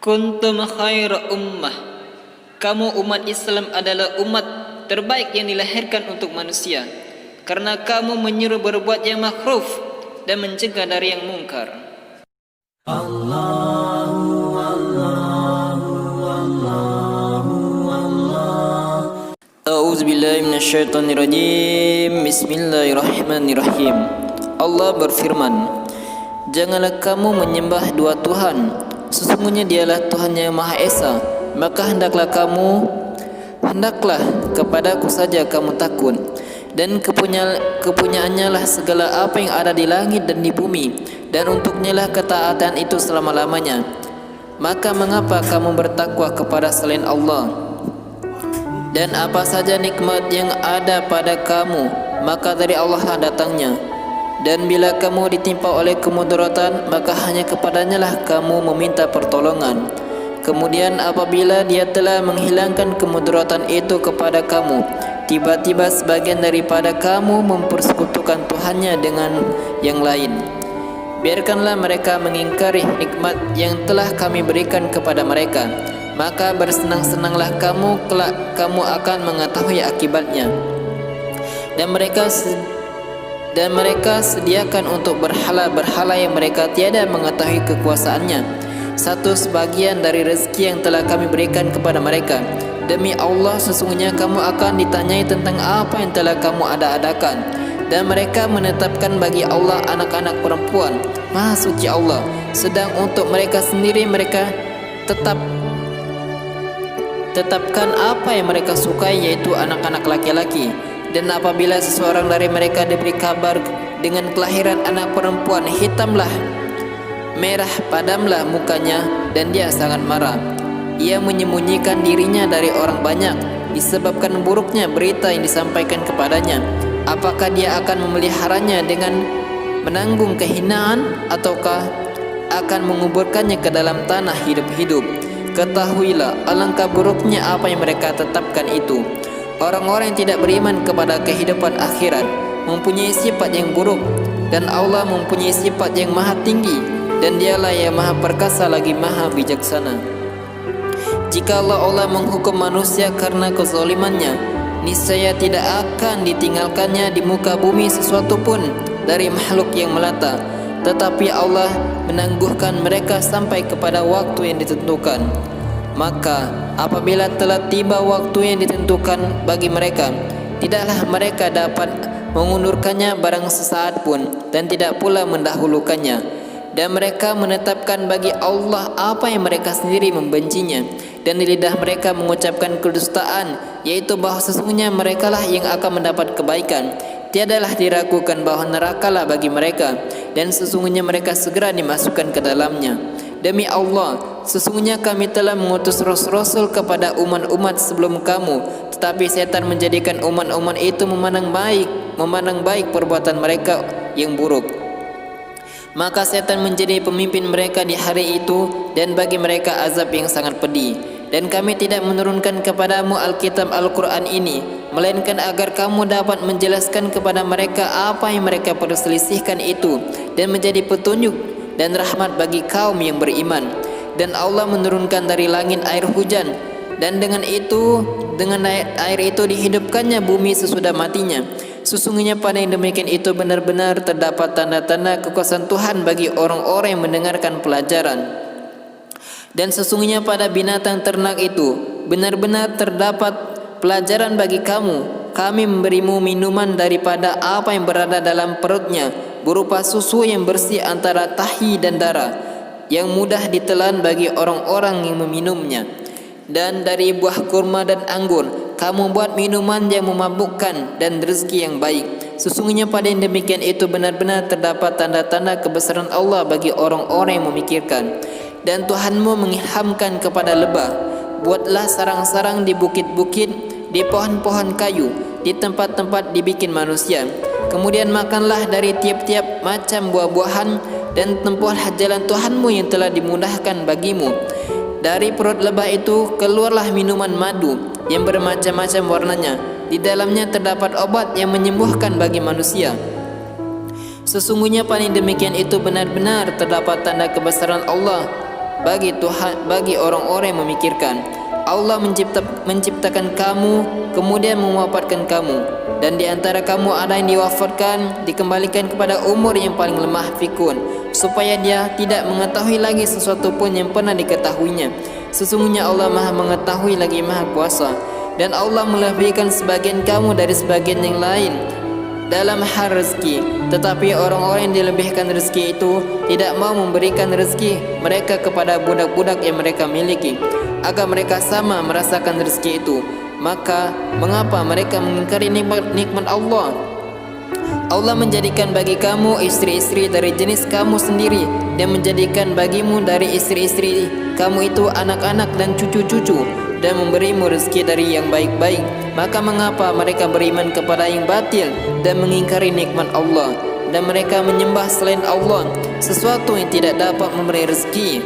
Kuntum khaira ummah. Kamu umat Islam adalah umat terbaik yang dilahirkan untuk manusia, karena kamu menyuruh berbuat yang makruf dan mencegah dari yang mungkar. A'udzu billahi minasyaitonir rajim. Bismillahirrahmanirrahim. Allah berfirman, janganlah kamu menyembah dua Tuhan. Sesungguhnya dialah Tuhan yang Maha Esa. Maka hendaklah kepadaku saja kamu takut, dan kepunyaannya lah segala apa yang ada di langit dan di bumi, dan untuknya lah ketaatan itu selama-lamanya. Maka mengapa kamu bertakwa kepada selain Allah? Dan apa saja nikmat yang ada pada kamu, maka dari Allah lah datangnya. Dan bila kamu ditimpa oleh kemudaratan, maka hanya kepadanya lah kamu meminta pertolongan. Kemudian apabila dia telah menghilangkan kemudaratan itu kepada kamu, tiba-tiba sebagian daripada kamu mempersekutukan Tuhannya dengan yang lain. Biarkanlah mereka mengingkari nikmat yang telah kami berikan kepada mereka, maka bersenang-senanglah kamu, kelak kamu akan mengetahui akibatnya. Dan mereka sediakan untuk berhala-berhala yang mereka tiada mengetahui kekuasaannya, satu sebagian dari rezeki yang telah kami berikan kepada mereka. Demi Allah, sesungguhnya kamu akan ditanyai tentang apa yang telah kamu ada-adakan. Dan mereka menetapkan bagi Allah anak-anak perempuan. Maha suci Allah. Sedang untuk mereka sendiri mereka tetapkan apa yang mereka sukai, yaitu anak-anak laki-laki. Dan apabila seseorang dari mereka diberi kabar dengan kelahiran anak perempuan, merah padamlah mukanya, dan dia sangat marah. Ia menyembunyikan dirinya dari orang banyak disebabkan buruknya berita yang disampaikan kepadanya. Apakah dia akan memeliharanya dengan menanggung kehinaan, ataukah akan menguburkannya ke dalam tanah hidup-hidup? Ketahuilah alangkah buruknya apa yang mereka tetapkan itu. Orang-orang yang tidak beriman kepada kehidupan akhirat mempunyai sifat yang buruk, dan Allah mempunyai sifat yang maha tinggi, dan dialah yang maha perkasa lagi maha bijaksana. Jika Allah menghukum manusia karena kezalimannya, niscaya tidak akan ditinggalkannya di muka bumi sesuatu pun dari makhluk yang melata, tetapi Allah menangguhkan mereka sampai kepada waktu yang ditentukan. Maka apabila telah tiba waktu yang ditentukan bagi mereka, tidaklah mereka dapat mengundurkannya barang sesaat pun, dan tidak pula mendahulukannya. Dan mereka menetapkan bagi Allah apa yang mereka sendiri membencinya, dan di lidah mereka mengucapkan kedustaan, yaitu bahawa sesungguhnya merekalah yang akan mendapat kebaikan. Tiadalah diragukan bahawa nerakalah bagi mereka, dan sesungguhnya mereka segera dimasukkan ke dalamnya. Demi Allah, sesungguhnya kami telah mengutus rasul-rasul kepada umat-umat sebelum kamu, tetapi setan menjadikan umat-umat itu memandang baik perbuatan mereka yang buruk. Maka setan menjadi pemimpin mereka di hari itu, dan bagi mereka azab yang sangat pedih. Dan kami tidak menurunkan kepadamu Alkitab Al-Quran ini, melainkan agar kamu dapat menjelaskan kepada mereka apa yang mereka perselisihkan itu, dan menjadi petunjuk dan rahmat bagi kaum yang beriman. Dan Allah menurunkan dari langit air hujan, dan dengan air itu dihidupkannya bumi sesudah matinya. Sesungguhnya pada yang demikian itu benar-benar terdapat tanda-tanda kekuasaan Tuhan bagi orang-orang yang mendengarkan pelajaran. Dan sesungguhnya pada binatang ternak itu benar-benar terdapat pelajaran bagi kamu. Kami memberimu minuman daripada apa yang berada dalam perutnya, berupa susu yang bersih antara tahi dan darah, yang mudah ditelan bagi orang-orang yang meminumnya. Dan dari buah kurma dan anggur kamu buat minuman yang memabukkan dan rezeki yang baik. Sesungguhnya pada yang demikian itu benar-benar terdapat tanda-tanda kebesaran Allah bagi orang-orang yang memikirkan. Dan Tuhanmu mengilhamkan kepada lebah, buatlah sarang-sarang di bukit-bukit, di pohon-pohon kayu, di tempat-tempat dibikin manusia. Kemudian makanlah dari tiap-tiap macam buah-buahan, dan tempuhlah jalan Tuhanmu yang telah dimudahkan bagimu. Dari perut lebah itu keluarlah minuman madu yang bermacam-macam warnanya. Di dalamnya terdapat obat yang menyembuhkan bagi manusia. Sesungguhnya pada demikian itu benar-benar terdapat tanda kebesaran Allah bagi orang-orang yang memikirkan. Allah menciptakan kamu, kemudian mewafatkan kamu, dan di antara kamu ada yang diwafatkan, dikembalikan kepada umur yang paling lemah fikun, supaya dia tidak mengetahui lagi sesuatu pun yang pernah diketahuinya. Sesungguhnya Allah Maha mengetahui lagi Maha kuasa. Dan Allah melebihkan sebagian kamu dari sebagian yang lain dalam hal rezeki, tetapi orang-orang yang dilebihkan rezeki itu tidak mau memberikan rezeki mereka kepada budak-budak yang mereka miliki, agar mereka sama merasakan rezeki itu. Maka mengapa mereka mengingkari nikmat Allah? Allah menjadikan bagi kamu istri-istri dari jenis kamu sendiri, dan menjadikan bagimu dari istri-istri kamu itu anak-anak dan cucu-cucu, dan memberimu rezeki dari yang baik-baik. Maka mengapa mereka beriman kepada yang batil dan mengingkari nikmat Allah, dan mereka menyembah selain Allah sesuatu yang tidak dapat memberi rezeki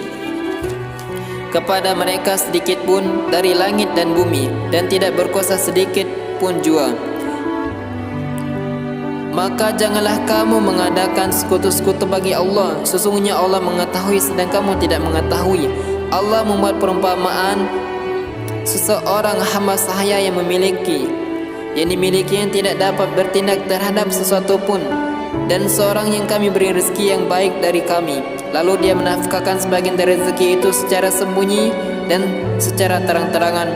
kepada mereka sedikit pun dari langit dan bumi, dan tidak berkuasa sedikit pun jua. Maka janganlah kamu mengadakan sekutu-sekutu bagi Allah. Sesungguhnya Allah mengetahui sedang kamu tidak mengetahui. Allah membuat perumpamaan seseorang hamba sahaya yang dimiliki yang tidak dapat bertindak terhadap sesuatu pun, dan seorang yang kami beri rezeki yang baik dari kami, lalu dia menafkahkan sebagian dari rezeki itu secara sembunyi dan secara terang-terangan.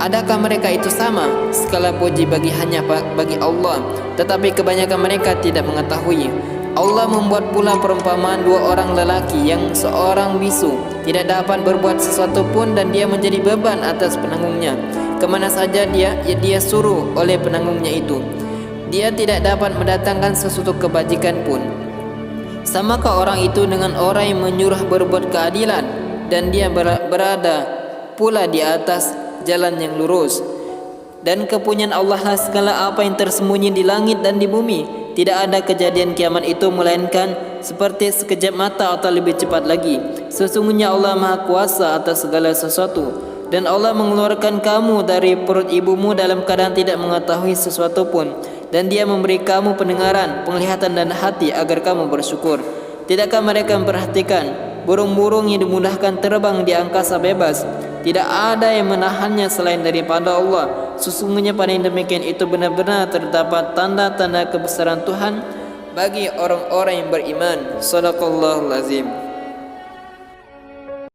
Adakah mereka itu sama? Segala puji hanya bagi Allah, tetapi kebanyakan mereka tidak mengetahui. Allah membuat pula perumpamaan dua orang lelaki yang seorang bisu tidak dapat berbuat sesuatu pun, dan dia menjadi beban atas penanggungnya. Kemana saja dia suruh oleh penanggungnya itu, dia tidak dapat mendatangkan sesuatu kebajikan pun. Samakah orang itu dengan orang yang menyuruh berbuat keadilan, dan dia berada pula di atas jalan yang lurus? Dan kepunyaan Allah lah segala apa yang tersembunyi di langit dan di bumi. Tidak ada kejadian kiamat itu melainkan seperti sekejap mata atau lebih cepat lagi. Sesungguhnya Allah Maha kuasa atas segala sesuatu. Dan Allah mengeluarkan kamu dari perut ibumu dalam keadaan tidak mengetahui sesuatu pun, dan Dia memberi kamu pendengaran, penglihatan dan hati agar kamu bersyukur. Tidakkah mereka memperhatikan burung-burung yang dimudahkan terbang di angkasa bebas? Tidak ada yang menahannya selain daripada Allah. Sesungguhnya pada yang demikian itu benar-benar terdapat tanda-tanda kebesaran Tuhan bagi orang-orang yang beriman. Shadaqallahul azim.